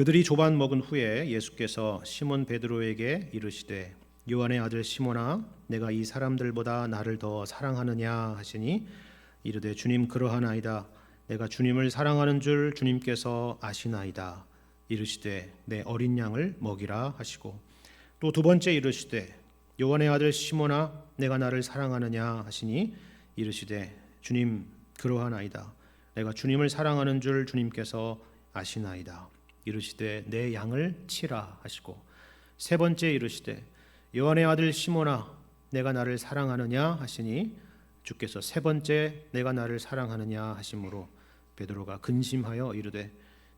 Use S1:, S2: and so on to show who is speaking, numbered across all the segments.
S1: 그들이 조반 먹은 후에 예수께서 시몬 베드로에게 이르시되 요한의 아들 시몬아 내가 이 사람들보다 나를 더 사랑하느냐 하시니 이르되 주님 그러하나이다. 내가 주님을 사랑하는 줄 주님께서 아시나이다. 이르시되 내 어린 양을 먹이라 하시고 또 두 번째 이르시되 요한의 아들 시몬아 내가 나를 사랑하느냐 하시니 이르시되 주님 그러하나이다. 내가 주님을 사랑하는 줄 주님께서 아시나이다. 이르시되 내 양을 치라 하시고 세 번째 이르시되 요한의 아들 시몬아 내가 나를 사랑하느냐 하시니 주께서 세 번째 내가 나를 사랑하느냐 하심으로 베드로가 근심하여 이르되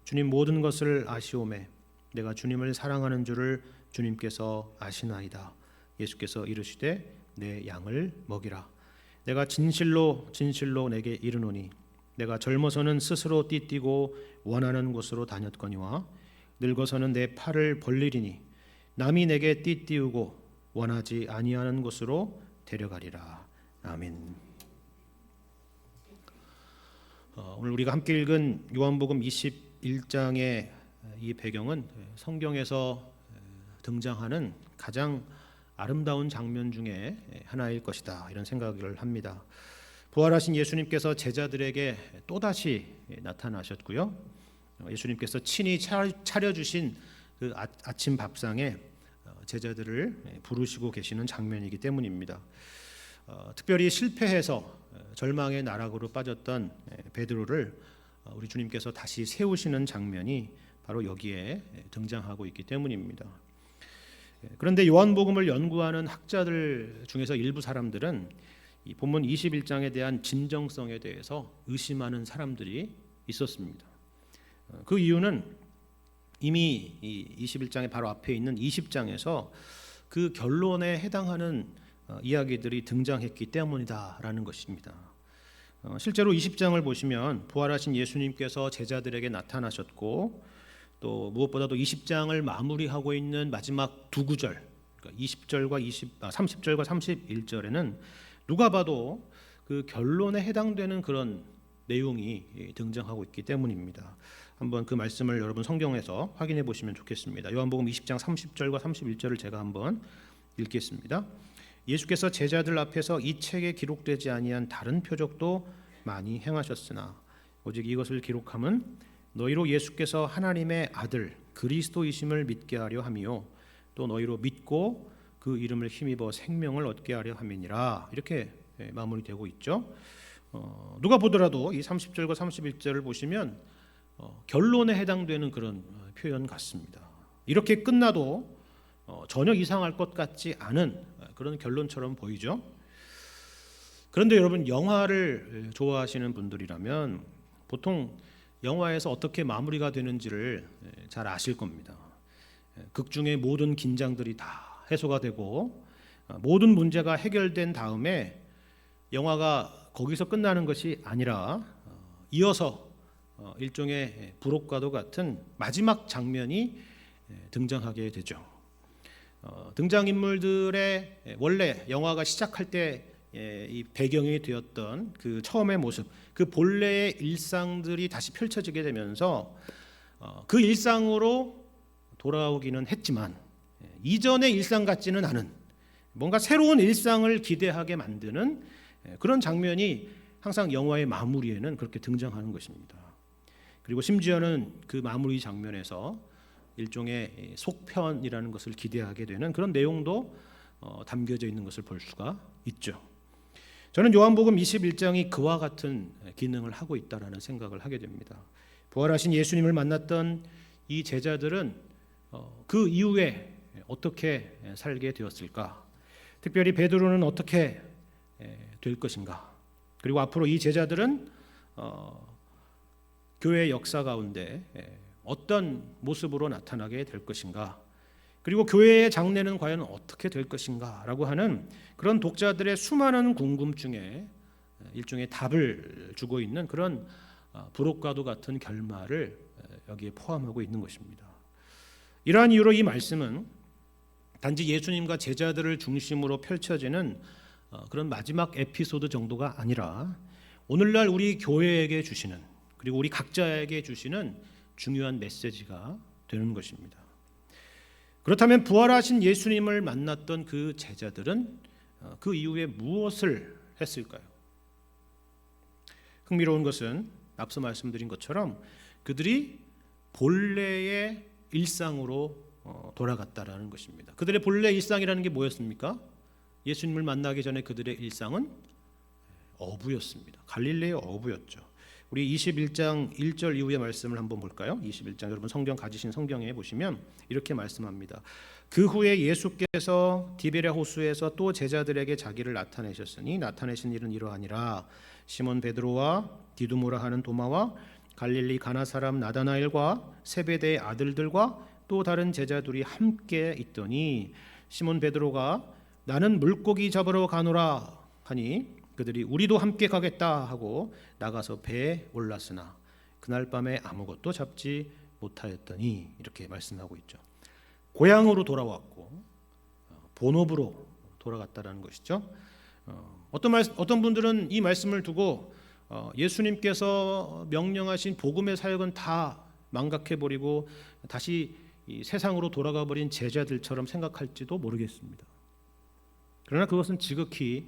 S1: 주님 모든 것을 아시오매 내가 주님을 사랑하는 줄을 주님께서 아시나이다. 예수께서 이르시되 내 양을 먹이라. 내가 진실로 진실로 내게 이르노니 내가 젊어서는 스스로 띠뛰고 원하는 곳으로 다녔거니와 늙어서는 내 팔을 벌리리니 남이 내게 띠띠우고 원하지 아니하는 곳으로 데려가리라. 아멘. 오늘 우리가 함께 읽은 요한복음 21장의 이 배경은 성경에서 등장하는 가장 아름다운 장면 중에 하나일 것이다 이런 생각을 합니다. 부활하신 예수님께서 제자들에게 또다시 나타나셨고요. 예수님께서 친히 차려주신 그 아침 밥상에 제자들을 부르시고 계시는 장면이기 때문입니다. 특별히 실패해서 절망의 나락으로 빠졌던 베드로를 우리 주님께서 다시 세우시는 장면이 바로 여기에 등장하고 있기 때문입니다. 그런데 요한복음을 연구하는 학자들 중에서 일부 사람들은 이 본문 21장에 대한 진정성에 대해서 의심하는 사람들이 있었습니다. 그 이유는 이미 이 21장의 바로 앞에 있는 20장에서 그 결론에 해당하는 이야기들이 등장했기 때문이다라는 것입니다. 실제로 20장을 보시면 부활하신 예수님께서 제자들에게 나타나셨고 또 무엇보다도 20장을 마무리하고 있는 마지막 두 구절, 그러니까 30절과 31절에는 누가 봐도 그 결론에 해당되는 그런 내용이 등장하고 있기 때문입니다. 한번 그 말씀을 여러분 성경에서 확인해 보시면 좋겠습니다. 요한복음 20장 30절과 31절을 제가 한번 읽겠습니다. 예수께서 제자들 앞에서 이 책에 기록되지 아니한 다른 표적도 많이 행하셨으나 오직 이것을 기록함은 너희로 예수께서 하나님의 아들 그리스도이심을 믿게 하려 함이요 또 너희로 믿고 그 이름을 힘입어 생명을 얻게 하려 함이니라. 이렇게 마무리되고 있죠. 누가 보더라도 이 30절과 31절을 보시면 결론에 해당되는 그런 표현 같습니다. 이렇게 끝나도 전혀 이상할 것 같지 않은 그런 결론처럼 보이죠. 그런데 여러분 영화를 좋아하시는 분들이라면 보통 영화에서 어떻게 마무리가 되는지를 잘 아실 겁니다. 극 중의 모든 긴장들이 다 해소가 되고 모든 문제가 해결된 다음에 영화가 거기서 끝나는 것이 아니라 이어서 일종의 부록과도 같은 마지막 장면이 등장하게 되죠. 등장인물들의 원래 영화가 시작할 때 이 배경이 되었던 그 처음의 모습, 그 본래의 일상들이 다시 펼쳐지게 되면서 그 일상으로 돌아오기는 했지만 이전의 일상 같지는 않은 뭔가 새로운 일상을 기대하게 만드는 그런 장면이 항상 영화의 마무리에는 그렇게 등장하는 것입니다. 그리고 심지어는 그 마무리 장면에서 일종의 속편이라는 것을 기대하게 되는 그런 내용도 담겨져 있는 것을 볼 수가 있죠. 저는 요한복음 21장이 그와 같은 기능을 하고 있다라는 생각을 하게 됩니다. 부활하신 예수님을 만났던 이 제자들은 그 이후에 어떻게 살게 되었을까? 특별히 베드로는 어떻게 될 것인가? 그리고 앞으로 이 제자들은 교회의 역사 가운데 어떤 모습으로 나타나게 될 것인가? 그리고 교회의 장래는 과연 어떻게 될 것인가? 라고 하는 그런 독자들의 수많은 궁금증에 일종의 답을 주고 있는 그런 부록과도 같은 결말을 여기에 포함하고 있는 것입니다. 이러한 이유로 이 말씀은 단지 예수님과 제자들을 중심으로 펼쳐지는 그런 마지막 에피소드 정도가 아니라 오늘날 우리 교회에게 주시는 그리고 우리 각자에게 주시는 중요한 메시지가 되는 것입니다. 그렇다면 부활하신 예수님을 만났던 그 제자들은 그 이후에 무엇을 했을까요? 흥미로운 것은 앞서 말씀드린 것처럼 그들이 본래의 일상으로 돌아갔다라는 것입니다. 그들의 본래 일상이라는 게 뭐였습니까? 예수님을 만나기 전에 그들의 일상은 어부였습니다. 갈릴레의 어부였죠. 우리 21장 1절 이후의 말씀을 한번 볼까요? 21장 여러분 성경 가지신 성경에 보시면 이렇게 말씀합니다. 그 후에 예수께서 디베랴 호수에서 또 제자들에게 자기를 나타내셨으니 나타내신 일은 이러하니라. 시몬 베드로와 디두모라 하는 도마와 갈릴리 가나 사람 나다나엘과 세베대의 아들들과 또 다른 제자들이 함께 있더니 시몬 베드로가 나는 물고기 잡으러 가노라 하니 그들이 우리도 함께 가겠다 하고 나가서 배에 올랐으나 그날 밤에 아무것도 잡지 못하였더니 이렇게 말씀하고 있죠. 고향으로 돌아왔고 본업으로 돌아갔다라는 것이죠. 어떤 분들은 이 말씀을 두고 예수님께서 명령하신 복음의 사역은 다 망각해버리고 다시 이 세상으로 돌아가 버린 제자들처럼 생각할지도 모르겠습니다. 그러나 그것은 지극히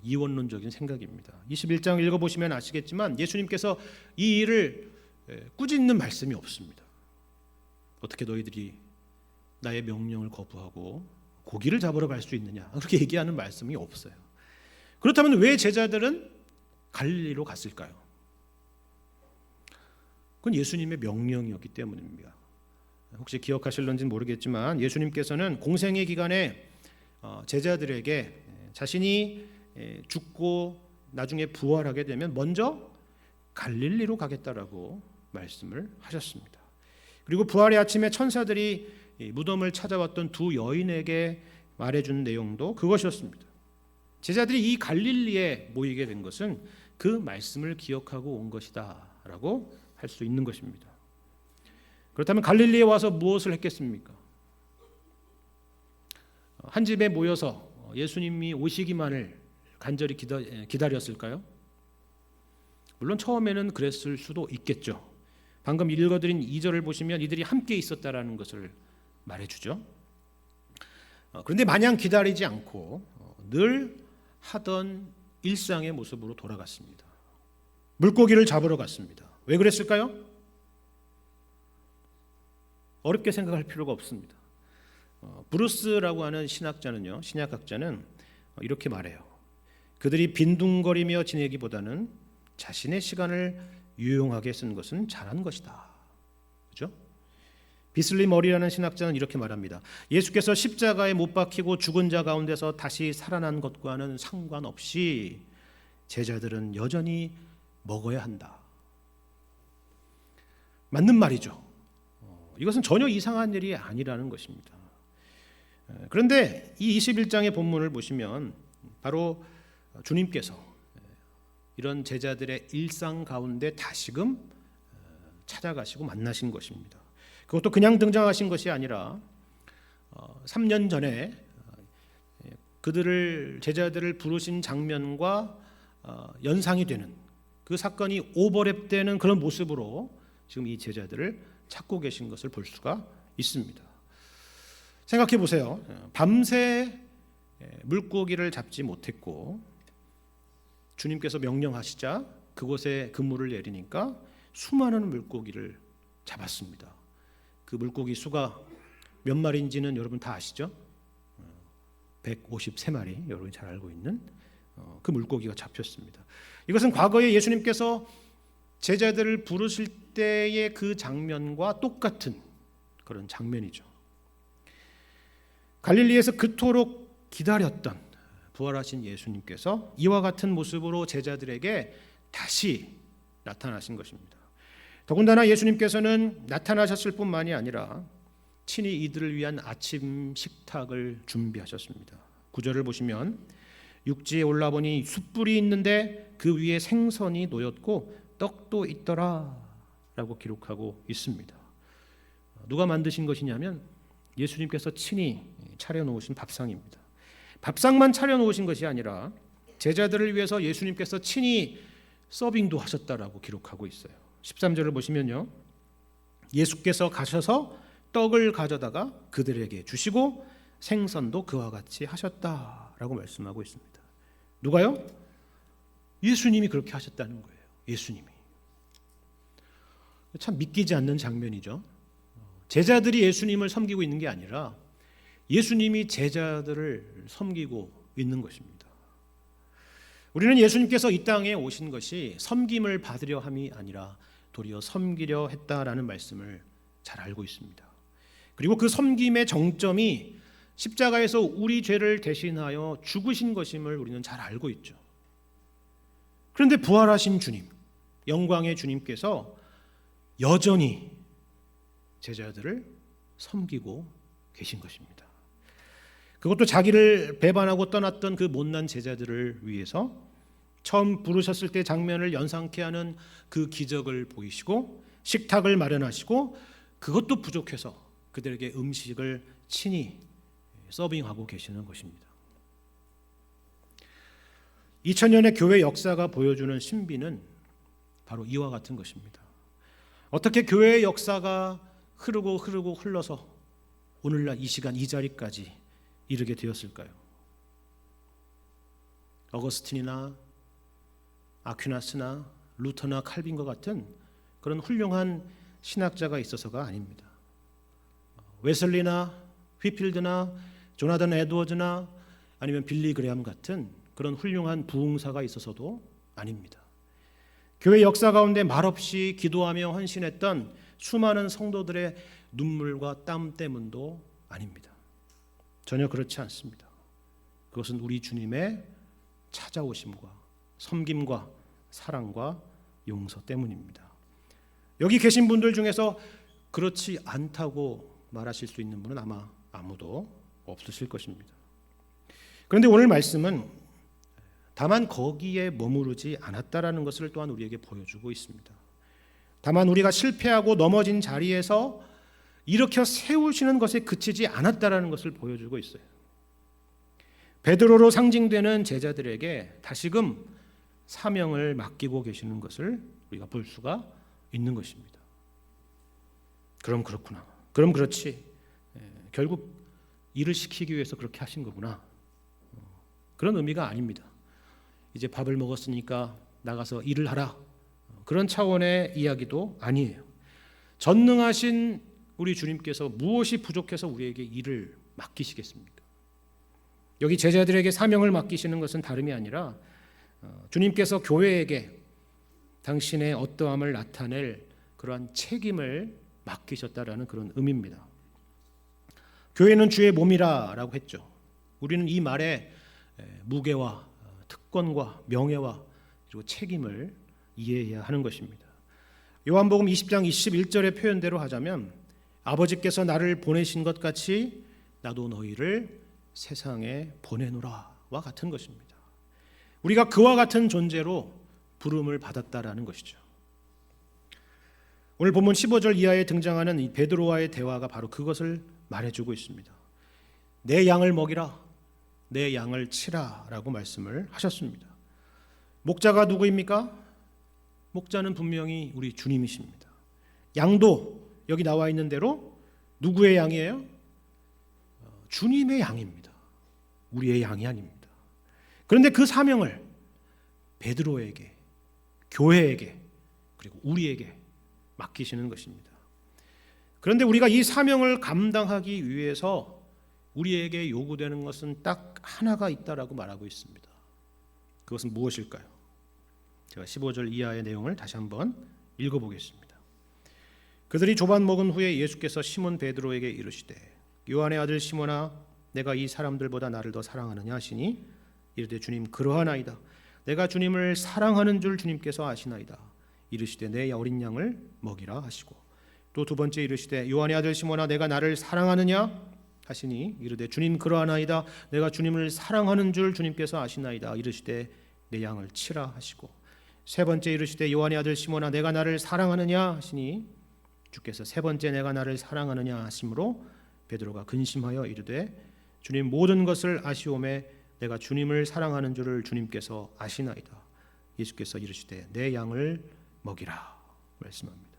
S1: 이원론적인 생각입니다. 21장 읽어보시면 아시겠지만 예수님께서 이 일을 꾸짖는 말씀이 없습니다. 어떻게 너희들이 나의 명령을 거부하고 고기를 잡으러 갈 수 있느냐 그렇게 얘기하는 말씀이 없어요. 그렇다면 왜 제자들은 갈릴리로 갔을까요? 그건 예수님의 명령이었기 때문입니다. 혹시 기억하실런지는 모르겠지만 예수님께서는 공생의 기간에 제자들에게 자신이 죽고 나중에 부활하게 되면 먼저 갈릴리로 가겠다라고 말씀을 하셨습니다. 그리고 부활의 아침에 천사들이 무덤을 찾아왔던 두 여인에게 말해준 내용도 그것이었습니다. 제자들이 이 갈릴리에 모이게 된 것은 그 말씀을 기억하고 온 것이다라고 할 수 있는 것입니다. 그렇다면 갈릴리에 와서 무엇을 했겠습니까? 한 집에 모여서 예수님이 오시기만을 간절히 기다렸을까요? 물론 처음에는 그랬을 수도 있겠죠. 방금 읽어드린 2절을 보시면 이들이 함께 있었다라는 것을 말해주죠. 그런데 마냥 기다리지 않고 늘 하던 일상의 모습으로 돌아갔습니다. 물고기를 잡으러 갔습니다. 왜 그랬을까요? 어렵게 생각할 필요가 없습니다. 브루스라고 하는 신약학자는 이렇게 말해요. 그들이 빈둥거리며 지내기보다는 자신의 시간을 유용하게 쓴 것은 잘한 것이다. 그렇죠? 비슬리 머리라는 신학자는 이렇게 말합니다. 예수께서 십자가에 못 박히고 죽은 자 가운데서 다시 살아난 것과는 상관없이 제자들은 여전히 먹어야 한다. 맞는 말이죠. 이것은 전혀 이상한 일이 아니라는 것입니다. 그런데 이 21장의 본문을 보시면 바로 주님께서 이런 제자들의 일상 가운데 다시금 찾아가시고 만나신 것입니다. 그것도 그냥 등장하신 것이 아니라 3년 전에 제자들을 부르신 장면과 연상이 되는 그 사건이 오버랩되는 그런 모습으로 지금 이 제자들을 찾고 계신 것을 볼 수가 있습니다. 생각해 보세요. 밤새 물고기를 잡지 못했고 주님께서 명령하시자 그곳에 그물을 내리니까 수많은 물고기를 잡았습니다. 그 물고기 수가 몇 마리인지는 여러분 다 아시죠? 153마리, 여러분이 잘 알고 있는 그 물고기가 잡혔습니다. 이것은 과거에 예수님께서 제자들을 부르실 때의 그 장면과 똑같은 그런 장면이죠. 갈릴리에서 그토록 기다렸던 부활하신 예수님께서 이와 같은 모습으로 제자들에게 다시 나타나신 것입니다. 더군다나 예수님께서는 나타나셨을 뿐만이 아니라 친히 이들을 위한 아침 식탁을 준비하셨습니다. 9절을 보시면 육지에 올라보니 숯불이 있는데 그 위에 생선이 놓였고 떡도 있더라 라고 기록하고 있습니다. 누가 만드신 것이냐면 예수님께서 친히 차려놓으신 밥상입니다. 밥상만 차려놓으신 것이 아니라 제자들을 위해서 예수님께서 친히 서빙도 하셨다라고 기록하고 있어요. 13절을 보시면요, 예수께서 가셔서 떡을 가져다가 그들에게 주시고 생선도 그와 같이 하셨다라고 말씀하고 있습니다. 누가요? 예수님이 그렇게 하셨다는 거예요. 예수님이. 참 믿기지 않는 장면이죠. 제자들이 예수님을 섬기고 있는 게 아니라 예수님이 제자들을 섬기고 있는 것입니다. 우리는 예수님께서 이 땅에 오신 것이 섬김을 받으려 함이 아니라 도리어 섬기려 했다라는 말씀을 잘 알고 있습니다. 그리고 그 섬김의 정점이 십자가에서 우리 죄를 대신하여 죽으신 것임을 우리는 잘 알고 있죠. 그런데 부활하신 주님, 영광의 주님께서 여전히 제자들을 섬기고 계신 것입니다. 그것도 자기를 배반하고 떠났던 그 못난 제자들을 위해서 처음 부르셨을 때 장면을 연상케 하는 그 기적을 보이시고 식탁을 마련하시고 그것도 부족해서 그들에게 음식을 친히 서빙하고 계시는 것입니다. 2000년의 교회 역사가 보여주는 신비는 바로 이와 같은 것입니다. 어떻게 교회의 역사가 흐르고 흘러서 오늘날 이 시간 이 자리까지 이르게 되었을까요? 어거스틴이나 아퀴나스나 루터나 칼빈과 같은 그런 훌륭한 신학자가 있어서가 아닙니다. 웨슬리나 휘필드나 조나단 에드워즈나 아니면 빌리 그레함 같은 그런 훌륭한 부흥사가 있어서도 아닙니다. 교회 역사 가운데 말없이 기도하며 헌신했던 수많은 성도들의 눈물과 땀 때문도 아닙니다. 전혀 그렇지 않습니다. 그것은 우리 주님의 찾아오심과 섬김과 사랑과 용서 때문입니다. 여기 계신 분들 중에서 그렇지 않다고 말하실 수 있는 분은 아마 아무도 없으실 것입니다. 그런데 오늘 말씀은 다만 거기에 머무르지 않았다라는 것을 또한 우리에게 보여주고 있습니다. 다만 우리가 실패하고 넘어진 자리에서 일으켜 세우시는 것에 그치지 않았다라는 것을 보여주고 있어요. 베드로로 상징되는 제자들에게 다시금 사명을 맡기고 계시는 것을 우리가 볼 수가 있는 것입니다. 그럼 그렇구나. 그럼 그렇지. 결국 일을 시키기 위해서 그렇게 하신 거구나. 그런 의미가 아닙니다. 이제 밥을 먹었으니까 나가서 일을 하라. 그런 차원의 이야기도 아니에요. 전능하신 우리 주님께서 무엇이 부족해서 우리에게 일을 맡기시겠습니까? 여기 제자들에게 사명을 맡기시는 것은 다름이 아니라 주님께서 교회에게 당신의 어떠함을 나타낼 그러한 책임을 맡기셨다라는 그런 의미입니다. 교회는 주의 몸이라고 했죠. 우리는 이 말에 무게와 특권과 명예와 그리고 책임을 이해해야 하는 것입니다. 요한복음 20장 21절의 표현대로 하자면 아버지께서 나를 보내신 것 같이 나도 너희를 세상에 보내노라와 같은 것입니다. 우리가 그와 같은 존재로 부름을 받았다라는 것이죠. 오늘 본문 15절 이하에 등장하는 이 베드로와의 대화가 바로 그것을 말해주고 있습니다. 내 양을 먹이라, 내 양을 치라라고 말씀을 하셨습니다. 목자가 누구입니까? 목자는 분명히 우리 주님이십니다. 양도 여기 나와 있는 대로 누구의 양이에요? 주님의 양입니다. 우리의 양이 아닙니다. 그런데 그 사명을 베드로에게, 교회에게, 그리고 우리에게 맡기시는 것입니다. 그런데 우리가 이 사명을 감당하기 위해서 우리에게 요구되는 것은 딱 하나가 있다라고 말하고 있습니다. 그것은 무엇일까요? 제가 15절 이하의 내용을 다시 한번 읽어보겠습니다. 그들이 조반 먹은 후에 예수께서 시몬 베드로에게 이르시되 요한의 아들 시몬아 내가 이 사람들보다 나를 더 사랑하느냐 하시니 이르되 주님 그러하나이다. 내가 주님을 사랑하는 줄 주님께서 아시나이다. 이르시되 내 어린 양을 먹이라 하시고 또 두 번째 이르시되 요한의 아들 시몬아 내가 나를 사랑하느냐 하시니 이르되 주님 그러하나이다. 내가 주님을 사랑하는 줄 주님께서 아시나이다. 이르시되 내 양을 치라 하시고 세 번째 이르시되 요한의 아들 시몬아 내가 나를 사랑하느냐 하시니 주께서 세 번째 내가 나를 사랑하느냐 하심으로 베드로가 근심하여 이르되 주님 모든 것을 아시오매 내가 주님을 사랑하는 줄을 주님께서 아시나이다. 예수께서 이르시되 내 양을 먹이라 말씀합니다.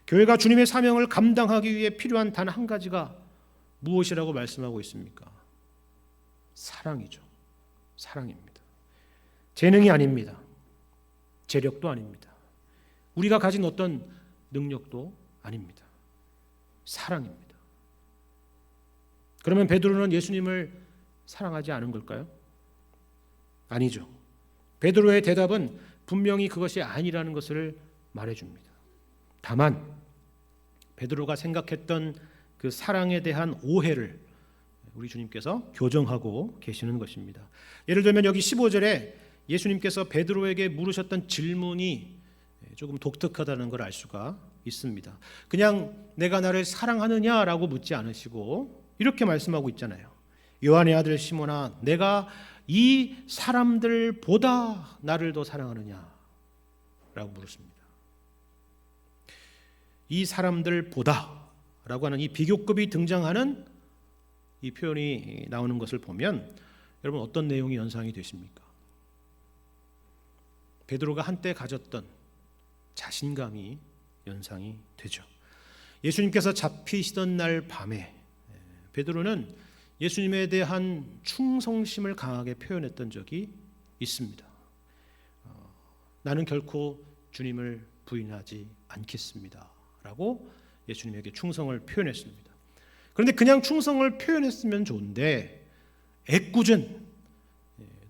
S1: 교회가 주님의 사명을 감당하기 위해 필요한 단 한 가지가 무엇이라고 말씀하고 있습니까? 사랑이죠. 사랑입니다. 재능이 아닙니다. 재력도 아닙니다. 우리가 가진 어떤 능력도 아닙니다. 사랑입니다. 그러면 베드로는 예수님을 사랑하지 않은 걸까요? 아니죠. 베드로의 대답은 분명히 그것이 아니라는 것을 말해줍니다. 다만 베드로가 생각했던 그 사랑에 대한 오해를 우리 주님께서 교정하고 계시는 것입니다. 예를 들면 여기 15절에 예수님께서 베드로에게 물으셨던 질문이 조금 독특하다는 걸 알 수가 있습니다. 그냥 내가 나를 사랑하느냐라고 묻지 않으시고 이렇게 말씀하고 있잖아요. 요한의 아들 시몬아, 내가 이 사람들보다 나를 더 사랑하느냐라고 물었습니다. 이 사람들보다라고 하는 이 비교급이 등장하는 이 표현이 나오는 것을 보면 여러분 어떤 내용이 연상이 되십니까? 베드로가 한때 가졌던 자신감이 연상이 되죠. 예수님께서 잡히시던 날 밤에 베드로는 예수님에 대한 충성심을 강하게 표현했던 적이 있습니다. 나는 결코 주님을 부인하지 않겠습니다 라고 예수님에게 충성을 표현했습니다. 그런데 그냥 충성을 표현했으면 좋은데 애꿎은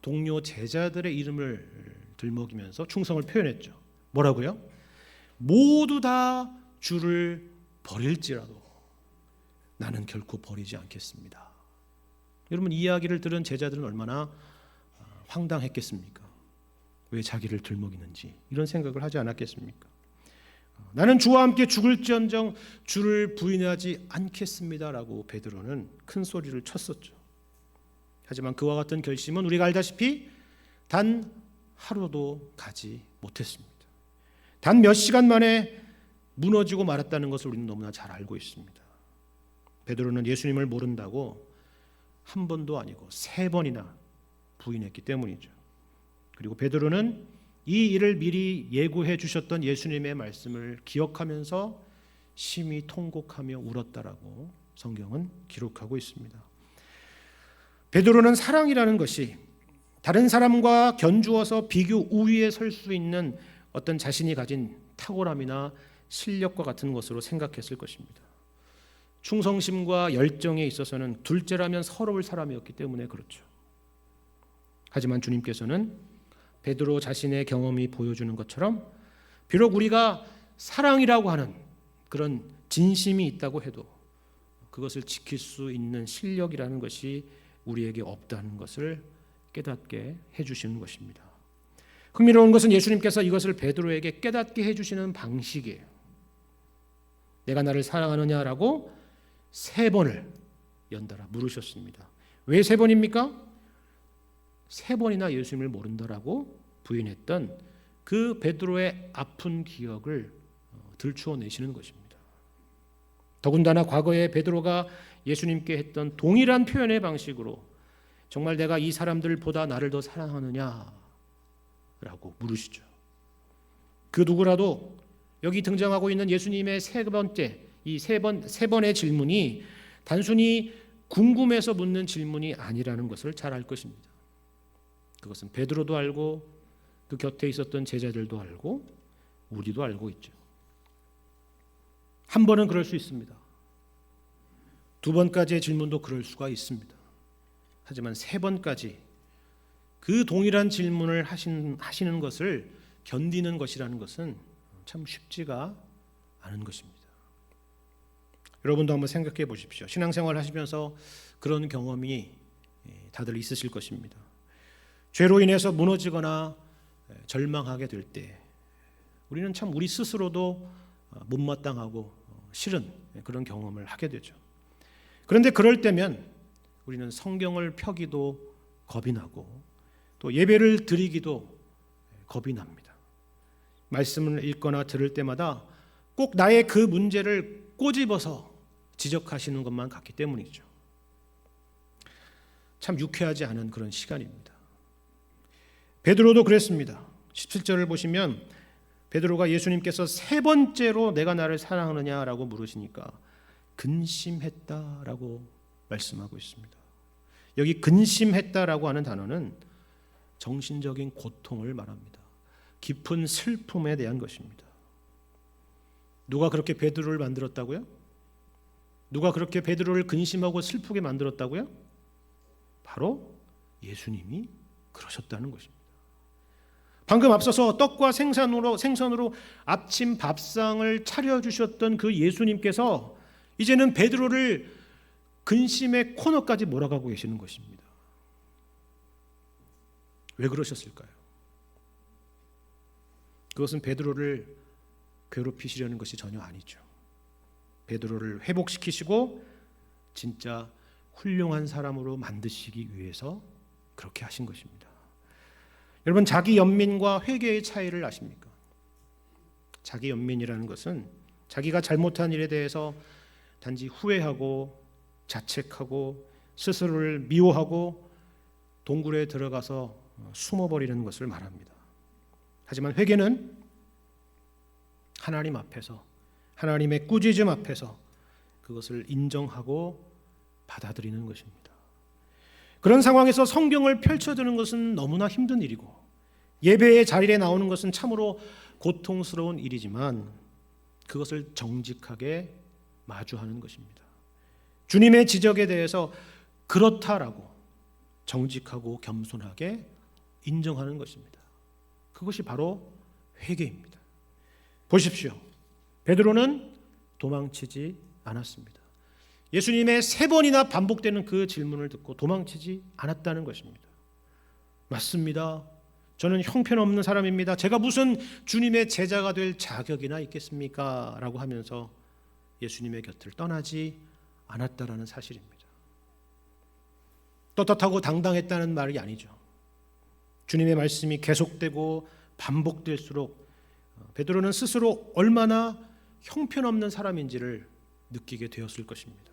S1: 동료 제자들의 이름을 들먹이면서 충성을 표현했죠. 뭐라고요? 모두 다 주를 버릴지라도 나는 결코 버리지 않겠습니다. 여러분 이 이야기를 들은 제자들은 얼마나 황당했겠습니까? 왜 자기를 들먹이는지 이런 생각을 하지 않았겠습니까? 나는 주와 함께 죽을지언정 주를 부인하지 않겠습니다라고 베드로는 큰 소리를 쳤었죠. 하지만 그와 같은 결심은 우리가 알다시피 단 하루도 가지 못했습니다. 단 몇 시간 만에 무너지고 말았다는 것을 우리는 너무나 잘 알고 있습니다. 베드로는 예수님을 모른다고 한 번도 아니고 3번이나 부인했기 때문이죠. 그리고 베드로는 이 일을 미리 예고해 주셨던 예수님의 말씀을 기억하면서 심히 통곡하며 울었다라고 성경은 기록하고 있습니다. 베드로는 사랑이라는 것이 다른 사람과 견주어서 비교 우위에 설 수 있는 어떤 자신이 가진 탁월함이나 실력과 같은 것으로 생각했을 것입니다. 충성심과 열정에 있어서는 둘째라면 서러울 사람이었기 때문에 그렇죠. 하지만 주님께서는 베드로 자신의 경험이 보여주는 것처럼 비록 우리가 사랑이라고 하는 그런 진심이 있다고 해도 그것을 지킬 수 있는 실력이라는 것이 우리에게 없다는 것을 깨닫게 해주시는 것입니다. 흥미로운 것은 예수님께서 이것을 베드로에게 깨닫게 해주시는 방식이에요. 내가 나를 사랑하느냐라고 3번을 연달아 물으셨습니다. 왜 3번입니까? 3번이나 예수님을 모른다라고 부인했던 그 베드로의 아픈 기억을 들추어내시는 것입니다. 더군다나 과거에 베드로가 예수님께 했던 동일한 표현의 방식으로 정말 내가 이 사람들보다 나를 더 사랑하느냐라고 물으시죠. 그 누구라도 여기 등장하고 있는 예수님의 세 번의 질문이 단순히 궁금해서 묻는 질문이 아니라는 것을 잘 알 것입니다. 그것은 베드로도 알고 그 곁에 있었던 제자들도 알고 우리도 알고 있죠. 한 번은 그럴 수 있습니다. 2번까지의 질문도 그럴 수가 있습니다. 하지만 3번까지 그 동일한 질문을 하시는 것을 견디는 것이라는 것은 참 쉽지가 않은 것입니다. 여러분도 한번 생각해 보십시오. 신앙생활 하시면서 그런 경험이 다들 있으실 것입니다. 죄로 인해서 무너지거나 절망하게 될 때 우리는 참 우리 스스로도 못마땅하고 싫은 그런 경험을 하게 되죠. 그런데 그럴 때면 우리는 성경을 펴기도 겁이 나고 또 예배를 드리기도 겁이 납니다. 말씀을 읽거나 들을 때마다 꼭 나의 그 문제를 꼬집어서 지적하시는 것만 같기 때문이죠. 참 유쾌하지 않은 그런 시간입니다. 베드로도 그랬습니다. 17절을 보시면 베드로가 예수님께서 세 번째로 내가 나를 사랑하느냐라고 물으시니까 근심했다라고 말씀하고 있습니다. 여기 근심했다라고 하는 단어는 정신적인 고통을 말합니다. 깊은 슬픔에 대한 것입니다. 누가 그렇게 베드로를 만들었다고요? 누가 그렇게 베드로를 근심하고 슬프게 만들었다고요? 바로 예수님이 그러셨다는 것입니다. 방금 앞서서 떡과 생선으로 아침 밥상을 차려주셨던 그 예수님께서 이제는 베드로를 근심의 코너까지 몰아가고 계시는 것입니다. 왜 그러셨을까요? 그것은 베드로를 괴롭히시려는 것이 전혀 아니죠. 베드로를 회복시키시고 진짜 훌륭한 사람으로 만드시기 위해서 그렇게 하신 것입니다. 여러분, 자기 연민과 회개의 차이를 아십니까? 자기 연민이라는 것은 자기가 잘못한 일에 대해서 단지 후회하고 자책하고 스스로를 미워하고 동굴에 들어가서 숨어버리는 것을 말합니다. 하지만 회개는 하나님 앞에서, 하나님의 꾸짖음 앞에서 그것을 인정하고 받아들이는 것입니다. 그런 상황에서 성경을 펼쳐드는 것은 너무나 힘든 일이고 예배의 자리에 나오는 것은 참으로 고통스러운 일이지만 그것을 정직하게 마주하는 것입니다. 주님의 지적에 대해서 그렇다라고 정직하고 겸손하게 인정하는 것입니다. 그것이 바로 회개입니다. 보십시오. 베드로는 도망치지 않았습니다. 예수님의 3번이나 반복되는 그 질문을 듣고 도망치지 않았다는 것입니다. 맞습니다. 저는 형편없는 사람입니다. 제가 무슨 주님의 제자가 될 자격이나 있겠습니까? 라고 하면서 예수님의 곁을 떠나지 않았다라는 사실입니다. 떳떳하고 당당했다는 말이 아니죠. 주님의 말씀이 계속되고 반복될수록 베드로는 스스로 얼마나 형편없는 사람인지를 느끼게 되었을 것입니다.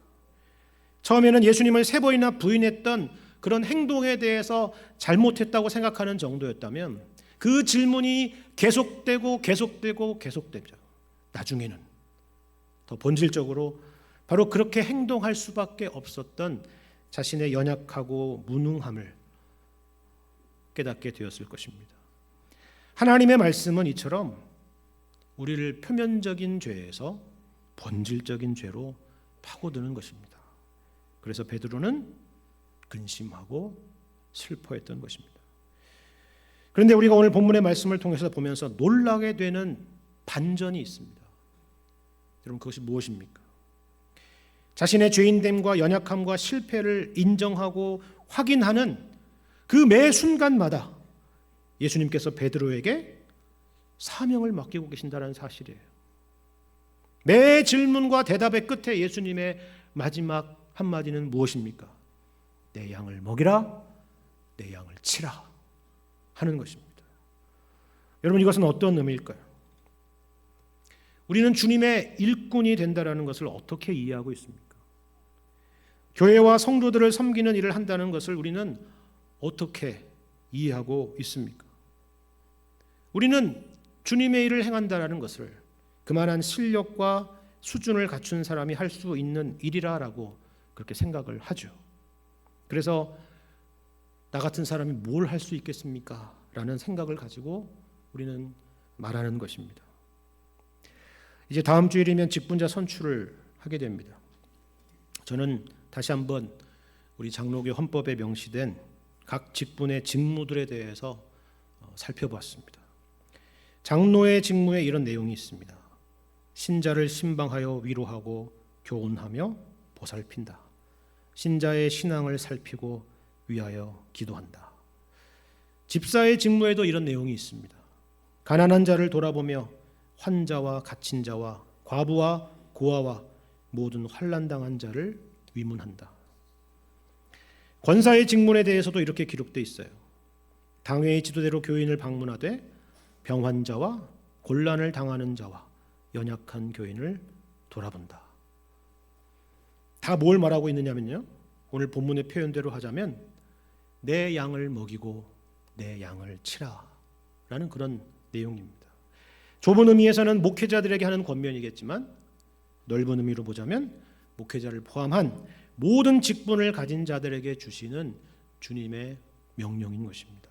S1: 처음에는 예수님을 3번이나 부인했던 그런 행동에 대해서 잘못했다고 생각하는 정도였다면 그 질문이 계속되고 나중에는 더 본질적으로 바로 그렇게 행동할 수밖에 없었던 자신의 연약하고 무능함을 깨닫게 되었을 것입니다. 하나님의 말씀은 이처럼 우리를 표면적인 죄에서 본질적인 죄로 파고드는 것입니다. 그래서 베드로는 근심하고 슬퍼했던 것입니다. 그런데 우리가 오늘 본문의 말씀을 통해서 보면서 놀라게 되는 반전이 있습니다. 여러분, 그것이 무엇입니까? 자신의 죄인됨과 연약함과 실패를 인정하고 확인하는 그 매 순간마다 예수님께서 베드로에게 사명을 맡기고 계신다는 사실이에요. 매 질문과 대답의 끝에 예수님의 마지막 한마디는 무엇입니까? 내 양을 먹이라, 내 양을 치라 하는 것입니다. 여러분, 이것은 어떤 의미일까요? 우리는 주님의 일꾼이 된다는 것을 어떻게 이해하고 있습니까? 교회와 성도들을 섬기는 일을 한다는 것을 우리는 어떻게 이해하고 있습니까? 우리는 주님의 일을 행한다는 것을 그만한 실력과 수준을 갖춘 사람이 할 수 있는 일이라고 그렇게 생각을 하죠. 그래서 나 같은 사람이 뭘 할 수 있겠습니까? 라는 생각을 가지고 우리는 말하는 것입니다. 이제 다음 주일이면 직분자 선출을 하게 됩니다. 저는 다시 한번 우리 장로교 헌법에 명시된 각 직분의 직무들에 대해서 살펴보았습니다. 장로의 직무에 이런 내용이 있습니다. 신자를 신방하여 위로하고 교훈하며 보살핀다. 신자의 신앙을 살피고 위하여 기도한다. 집사의 직무에도 이런 내용이 있습니다. 가난한 자를 돌아보며 환자와 갇힌 자와 과부와 고아와 모든 환난당한 자를 위문한다. 권사의 직문에 대해서도 이렇게 기록되어 있어요. 당회의 지도대로 교인을 방문하되 병환자와 곤란을 당하는 자와 연약한 교인을 돌아본다. 다 뭘 말하고 있느냐면요, 오늘 본문의 표현대로 하자면 내 양을 먹이고 내 양을 치라 라는 그런 내용입니다. 좁은 의미에서는 목회자들에게 하는 권면이겠지만 넓은 의미로 보자면 목회자를 포함한 모든 직분을 가진 자들에게 주시는 주님의 명령인 것입니다.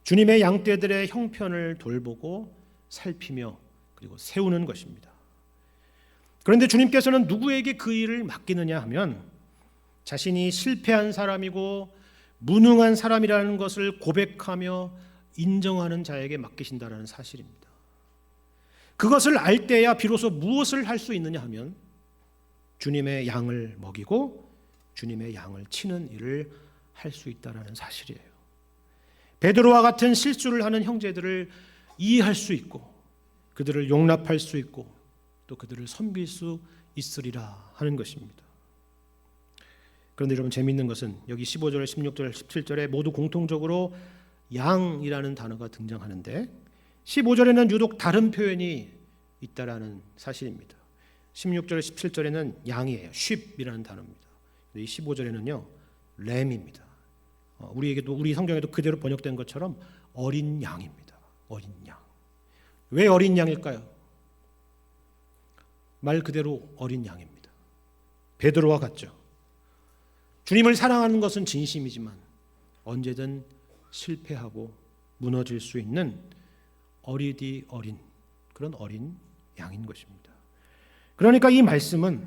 S1: 주님의 양떼들의 형편을 돌보고 살피며 그리고 세우는 것입니다. 그런데 주님께서는 누구에게 그 일을 맡기느냐 하면 자신이 실패한 사람이고 무능한 사람이라는 것을 고백하며 인정하는 자에게 맡기신다는 사실입니다. 그것을 알 때야 비로소 무엇을 할 수 있느냐 하면 주님의 양을 먹이고 주님의 양을 치는 일을 할 수 있다는 사실이에요. 베드로와 같은 실수를 하는 형제들을 이해할 수 있고 그들을 용납할 수 있고 또 그들을 섬길 수 있으리라 하는 것입니다. 그런데 여러분, 재미있는 것은 여기 15절, 16절, 17절에 모두 공통적으로 양이라는 단어가 등장하는데 15절에는 유독 다른 표현이 있다라는 사실입니다. 16절, 17절에는 양이에요. sheep이라는 단어입니다. 이 15절에는요 램입니다. 우리 성경에도 그대로 번역된 것처럼 어린 양입니다. 어린 양. 왜 어린 양일까요? 말 그대로 어린 양입니다. 베드로와 같죠. 주님을 사랑하는 것은 진심이지만 언제든 실패하고 무너질 수 있는 어리디 어린 그런 어린 양인 것입니다. 그러니까 이 말씀은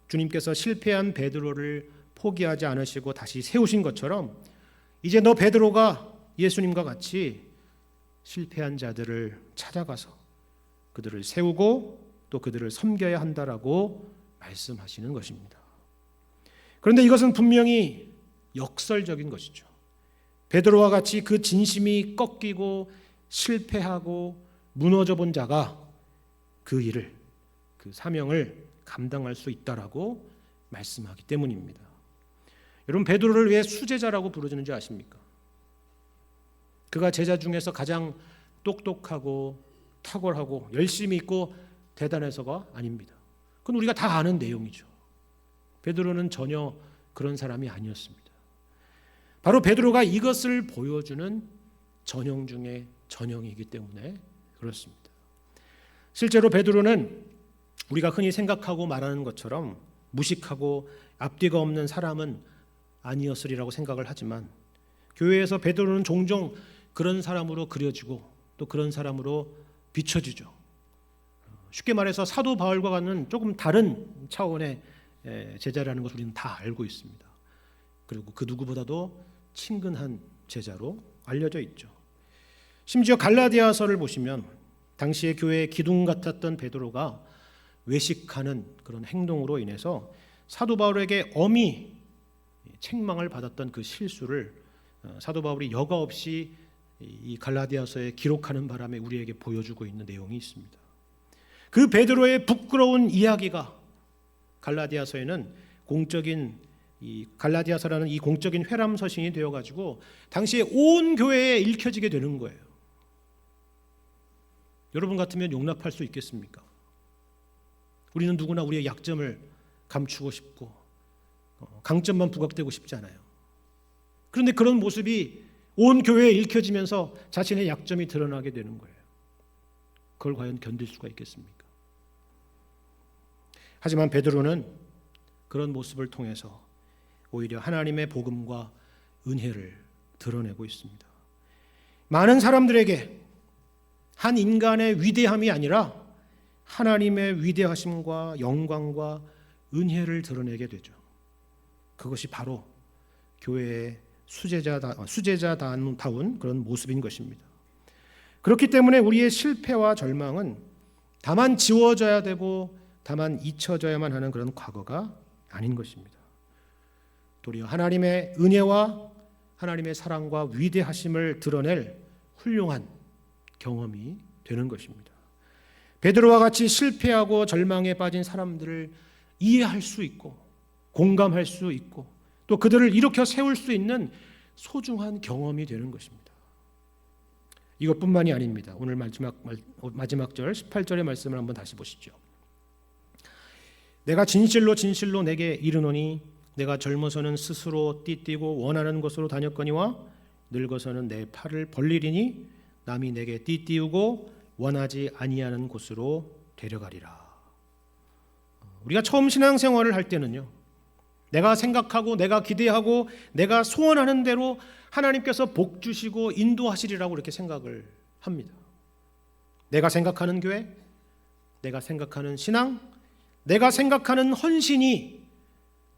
S1: 주님께서 실패한 베드로를 포기하지 않으시고 다시 세우신 것처럼 이제 너 베드로가 예수님과 같이 실패한 자들을 찾아가서 그들을 세우고 또 그들을 섬겨야 한다라고 말씀하시는 것입니다. 그런데 이것은 분명히 역설적인 것이죠. 베드로와 같이 그 진심이 꺾이고 실패하고 무너져 본 자가 그 일을, 그 사명을 감당할 수 있다라고 말씀하기 때문입니다. 여러분, 베드로를 왜 수제자라고 부르는지 아십니까? 그가 제자 중에서 가장 똑똑하고 탁월하고 열심히 있고 대단해서가 아닙니다. 그건 우리가 다 아는 내용이죠. 베드로는 전혀 그런 사람이 아니었습니다. 바로 베드로가 이것을 보여주는 전형 중에 전형이기 때문에 그렇습니다. 실제로 베드로는 우리가 흔히 생각하고 말하는 것처럼 무식하고 앞뒤가 없는 사람은 아니었으리라고 생각을 하지만 교회에서 베드로는 종종 그런 사람으로 그려지고 또 그런 사람으로 비춰지죠. 쉽게 말해서 사도 바울과 같은 조금 다른 차원의 제자라는 것을 우리는 다 알고 있습니다. 그리고 그 누구보다도 친근한 제자로 알려져 있죠. 심지어 갈라디아서를 보시면 당시의 교회의 기둥 같았던 베드로가 외식하는 그런 행동으로 인해서 사도 바울에게 엄히 책망을 받았던 그 실수를 사도 바울이 여과 없이 이 갈라디아서에 기록하는 바람에 우리에게 보여주고 있는 내용이 있습니다. 그 베드로의 부끄러운 이야기가 갈라디아서에는 공적인 이 갈라디아서라는 이 공적인 회람 서신이 되어 가지고 당시에 온 교회에 읽혀지게 되는 거예요. 여러분 같으면 용납할 수 있겠습니까? 우리는 누구나 우리의 약점을 감추고 싶고 강점만 부각되고 싶지 않아요. 그런데 그런 모습이 온 교회에 읽혀지면서 자신의 약점이 드러나게 되는 거예요. 그걸 과연 견딜 수가 있겠습니까? 하지만 베드로는 그런 모습을 통해서 오히려 하나님의 복음과 은혜를 드러내고 있습니다. 많은 사람들에게 한 인간의 위대함이 아니라 하나님의 위대하심과 영광과 은혜를 드러내게 되죠. 그것이 바로 교회의 수제자다운 그런 모습인 것입니다. 그렇기 때문에 우리의 실패와 절망은 다만 지워져야 되고 다만 잊혀져야만 하는 그런 과거가 아닌 것입니다. 도리어 하나님의 은혜와 하나님의 사랑과 위대하심을 드러낼 훌륭한 경험이 되는 것입니다. 베드로와 같이 실패하고 절망에 빠진 사람들을 이해할 수 있고 공감할 수 있고 또 그들을 일으켜 세울 수 있는 소중한 경험이 되는 것입니다. 이것뿐만이 아닙니다. 오늘 마지막 절 18절의 말씀을 한번 다시 보시죠. 내가 진실로 진실로 내게 이르노니 내가 젊어서는 스스로 띠띠고 원하는 곳으로 다녔거니와 늙어서는 내 팔을 벌리리니 남이 내게 띠띠우고 원하지 아니하는 곳으로 데려가리라. 우리가 처음 신앙생활을 할 때는요, 내가 생각하고 내가 기대하고 내가 소원하는 대로 하나님께서 복 주시고 인도하시리라고 이렇게 생각을 합니다. 내가 생각하는 교회, 내가 생각하는 신앙, 내가 생각하는 헌신이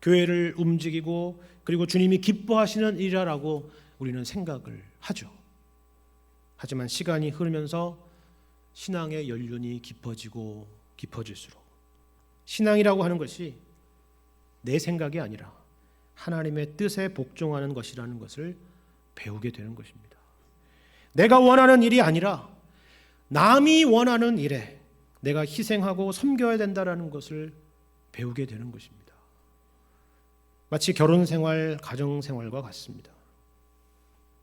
S1: 교회를 움직이고 그리고 주님이 기뻐하시는 일이라고 우리는 생각을 하죠. 하지만 시간이 흐르면서 신앙의 연륜이 깊어지고 깊어질수록 신앙이라고 하는 것이 내 생각이 아니라 하나님의 뜻에 복종하는 것이라는 것을 배우게 되는 것입니다. 내가 원하는 일이 아니라 남이 원하는 일에 내가 희생하고 섬겨야 된다는 것을 배우게 되는 것입니다. 마치 결혼생활, 가정생활과 같습니다.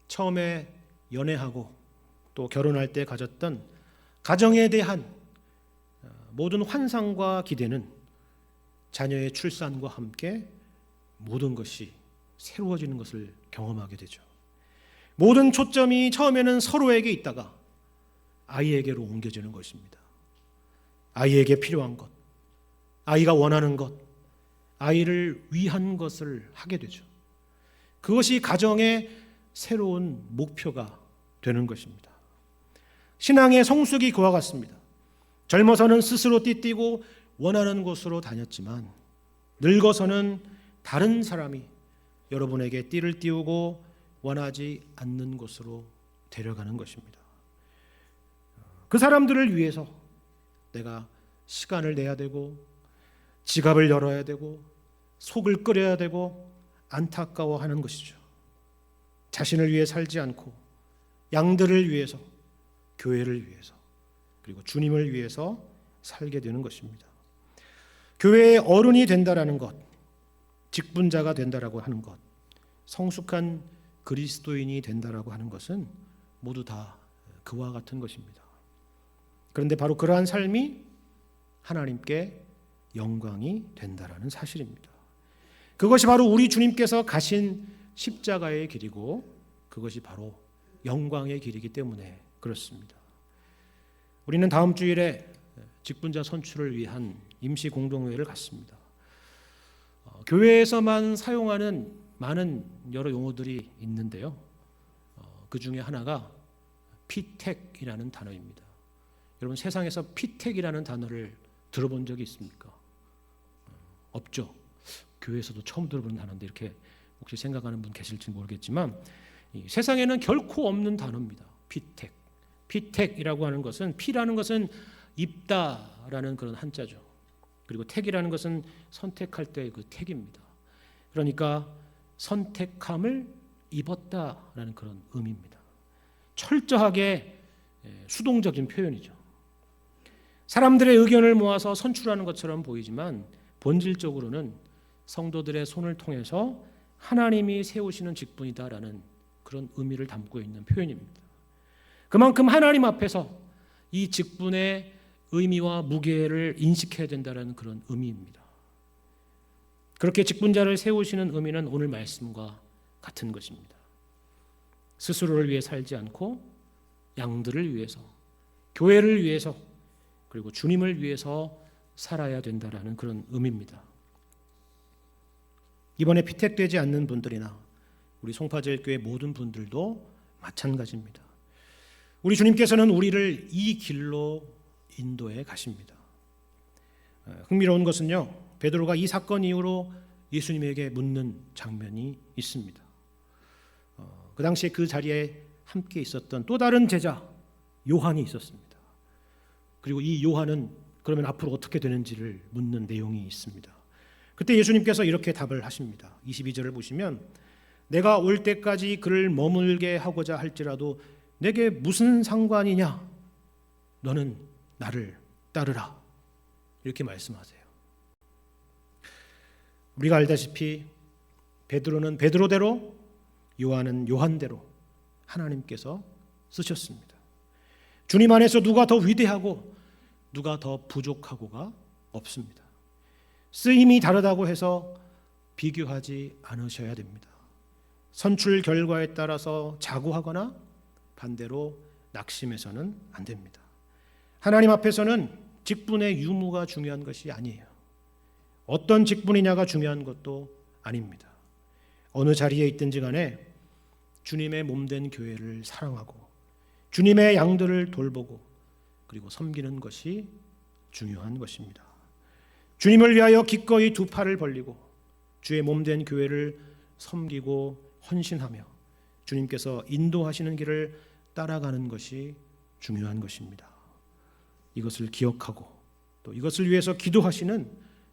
S1: 처음에 연애하고 또 결혼할 때 가졌던 가정에 대한 모든 환상과 기대는 자녀의 출산과 함께 모든 것이 새로워지는 것을 경험하게 되죠. 모든 초점이 처음에는 서로에게 있다가 아이에게로 옮겨지는 것입니다. 아이에게 필요한 것, 아이가 원하는 것, 아이를 위한 것을 하게 되죠. 그것이 가정의 새로운 목표가 되는 것입니다. 신앙의 성숙이 그와 같습니다. 젊어서는 스스로 띠뛰고 원하는 곳으로 다녔지만 늙어서는 다른 사람이 여러분에게 띠를 띄우고 원하지 않는 곳으로 데려가는 것입니다. 그 사람들을 위해서 내가 시간을 내야 되고 지갑을 열어야 되고 속을 끓여야 되고 안타까워하는 것이죠. 자신을 위해 살지 않고 양들을 위해서, 교회를 위해서, 그리고 주님을 위해서 살게 되는 것입니다. 교회의 어른이 된다라는 것, 직분자가 된다라고 하는 것, 성숙한 그리스도인이 된다라고 하는 것은 모두 다 그와 같은 것입니다. 그런데 바로 그러한 삶이 하나님께 영광이 된다라는 사실입니다. 그것이 바로 우리 주님께서 가신 십자가의 길이고 그것이 바로 영광의 길이기 때문에 그렇습니다. 우리는 다음 주일에 직분자 선출을 위한 임시 공동회의를 갖습니다. 교회에서만 사용하는 많은 여러 용어들이 있는데요. 그 중에 하나가 피택이라는 단어입니다. 여러분, 세상에서 피택이라는 단어를 들어본 적이 있습니까? 없죠. 교회에서도 처음 들어보는 단어인데 이렇게 혹시 생각하는 분 계실지 모르겠지만 세상에는 결코 없는 단어입니다. 피택. 피택이라고 하는 것은, 피라는 것은 입다라는 그런 한자죠. 그리고 택이라는 것은 선택할 때 그 택입니다. 그러니까 선택함을 입었다라는 그런 의미입니다. 철저하게 수동적인 표현이죠. 사람들의 의견을 모아서 선출하는 것처럼 보이지만 본질적으로는 성도들의 손을 통해서 하나님이 세우시는 직분이다라는 그런 의미를 담고 있는 표현입니다. 그만큼 하나님 앞에서 이 직분의 의미와 무게를 인식해야 된다는 그런 의미입니다. 그렇게 직분자를 세우시는 의미는 오늘 말씀과 같은 것입니다. 스스로를 위해 살지 않고 양들을 위해서, 교회를 위해서, 그리고 주님을 위해서 살아야 된다라는 그런 의미입니다. 이번에 피택되지 않는 분들이나 우리 송파제일교회 모든 분들도 마찬가지입니다. 우리 주님께서는 우리를 이 길로 인도해 가십니다. 흥미로운 것은요, 베드로가 이 사건 이후로 예수님에게 묻는 장면이 있습니다. 그 당시에 그 자리에 함께 있었던 또 다른 제자 요한이 있었습니다. 그리고 이 요한은 그러면 앞으로 어떻게 되는지를 묻는 내용이 있습니다. 그때 예수님께서 이렇게 답을 하십니다. 22절을 보시면 내가 올 때까지 그를 머물게 하고자 할지라도 내게 무슨 상관이냐? 너는 나를 따르라. 이렇게 말씀하세요. 우리가 알다시피 베드로는 베드로대로, 요한은 요한대로 하나님께서 쓰셨습니다. 주님 안에서 누가 더 위대하고 누가 더 부족하고가 없습니다. 쓰임이 다르다고 해서 비교하지 않으셔야 됩니다. 선출 결과에 따라서 자고하거나 반대로 낙심해서는 안 됩니다. 하나님 앞에서는 직분의 유무가 중요한 것이 아니에요. 어떤 직분이냐가 중요한 것도 아닙니다. 어느 자리에 있든지 간에 주님의 몸된 교회를 사랑하고 주님의 양들을 돌보고 그리고 섬기는 것이 중요한 것입니다. 주님을 위하여 기꺼이 두 팔을 벌리고 주의 몸된 교회를 섬기고 헌신하며 주님께서 인도하시는 길을 따라가는 것이 중요한 것입니다. 이것을 기억하고 또 이것을 위해서 기도하시는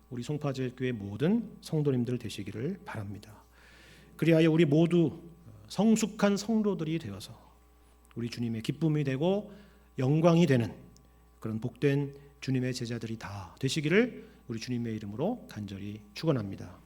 S1: 우리 송파제일교회 모든 성도님들 되시기를 바랍니다. 그리하여 우리 모두 성숙한 성도들이 되어서 우리 주님의 기쁨이 되고 영광이 되는 그런 복된 주님의 제자들이 다 되시기를 우리 주님의 이름으로 간절히 축원합니다.